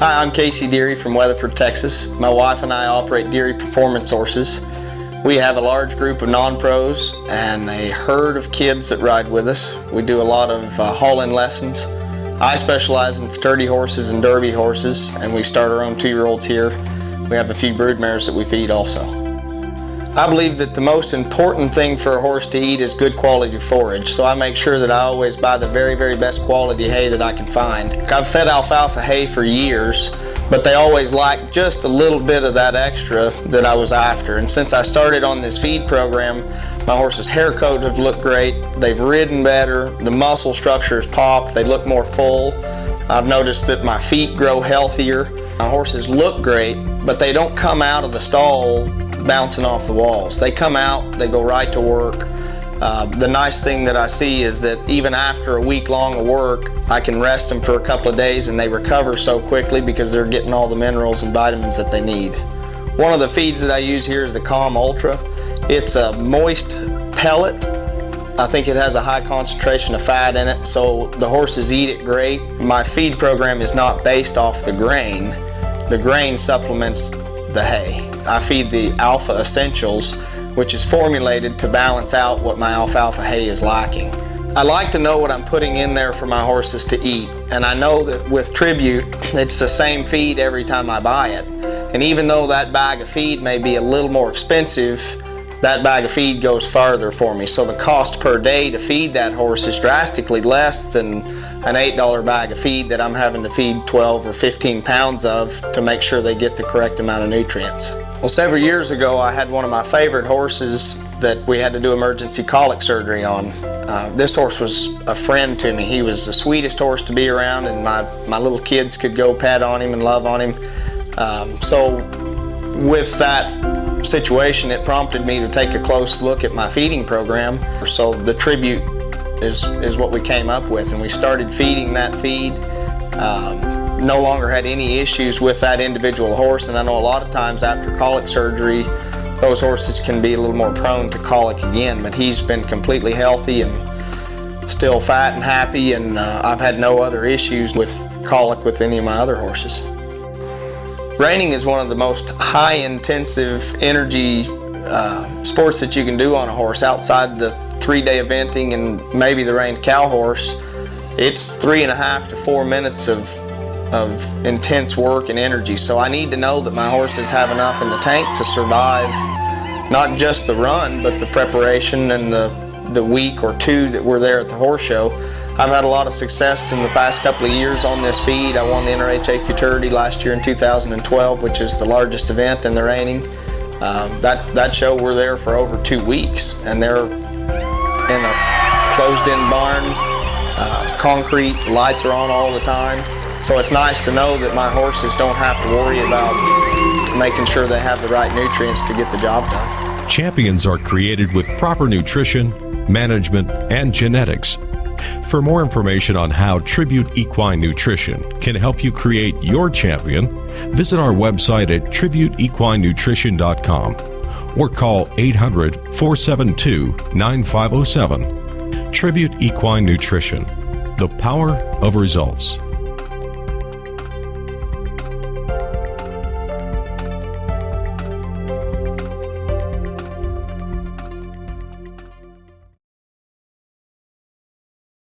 Hi, I'm Casey Deary from Weatherford, Texas. My wife and I operate Deary Performance Horses. We have a large group of non-pros and a herd of kids that ride with us. We do a lot of haul-in lessons. I specialize in fraternity horses and derby horses, and we start our own 2-year-olds here. We have a few brood mares that we feed also. I believe that the most important thing for a horse to eat is good quality forage, so I make sure that I always buy the very best quality hay that I can find. I've fed alfalfa hay for years, but they always lack just a little bit of that extra that I was after. And since I started on this feed program, my horse's hair coat have looked great, they've ridden better, the muscle structure has popped, they look more full. I've noticed that my feet grow healthier. My horses look great, but they don't come out of the stall bouncing off the walls. They come out, they go right to work. The nice thing that I see is that even after a week long of work, I can rest them for a couple of days and they recover so quickly because they're getting all the minerals and vitamins that they need. One of the feeds that I use here is the Calm Ultra. It's a moist pellet. I think it has a high concentration of fat in it, so the horses eat it great. My feed program is not based off the grain. The grain supplements the hay. I feed the Alpha Essentials, which is formulated to balance out what my alfalfa hay is lacking. I like to know what I'm putting in there for my horses to eat, and I know that with Tribute, it's the same feed every time I buy it. And even though that bag of feed may be a little more expensive, that bag of feed goes farther for me. So the cost per day to feed that horse is drastically less than an $8 bag of feed that I'm having to feed 12 or 15 pounds of to make sure they get the correct amount of nutrients. Well, several years ago I had one of my favorite horses that we had to do emergency colic surgery on. This horse was a friend to me. He was the sweetest horse to be around, and my little kids could go pet on him and love on him. So with that situation, it prompted me to take a close look at my feeding program. So the Tribute is what we came up with, and we started feeding that feed. No longer had any issues with that individual horse, and I know a lot of times after colic surgery those horses can be a little more prone to colic again, but he's been completely healthy and still fat and happy, and I've had no other issues with colic with any of my other horses. Reining is one of the most high intensive energy sports that you can do on a horse outside the 3-day eventing and maybe the reined cow horse. It's 3.5 to 4 minutes of intense work and energy, so I need to know that my horses have enough in the tank to survive not just the run but the preparation and the week or two that we're there at the horse show. I've had a lot of success in the past couple of years on this feed. I won the NRHA Futurity last year in 2012, which is the largest event in the reining. That show we're there for over 2 weeks, and they're in a closed-in barn, concrete, lights are on all the time. So it's nice to know that my horses don't have to worry about making sure they have the right nutrients to get the job done. Champions are created with proper nutrition, management, and genetics. For more information on how Tribute Equine Nutrition can help you create your champion, visit our website at tributeequinenutrition.com or call 800-472-9507. Tribute Equine Nutrition, the power of results.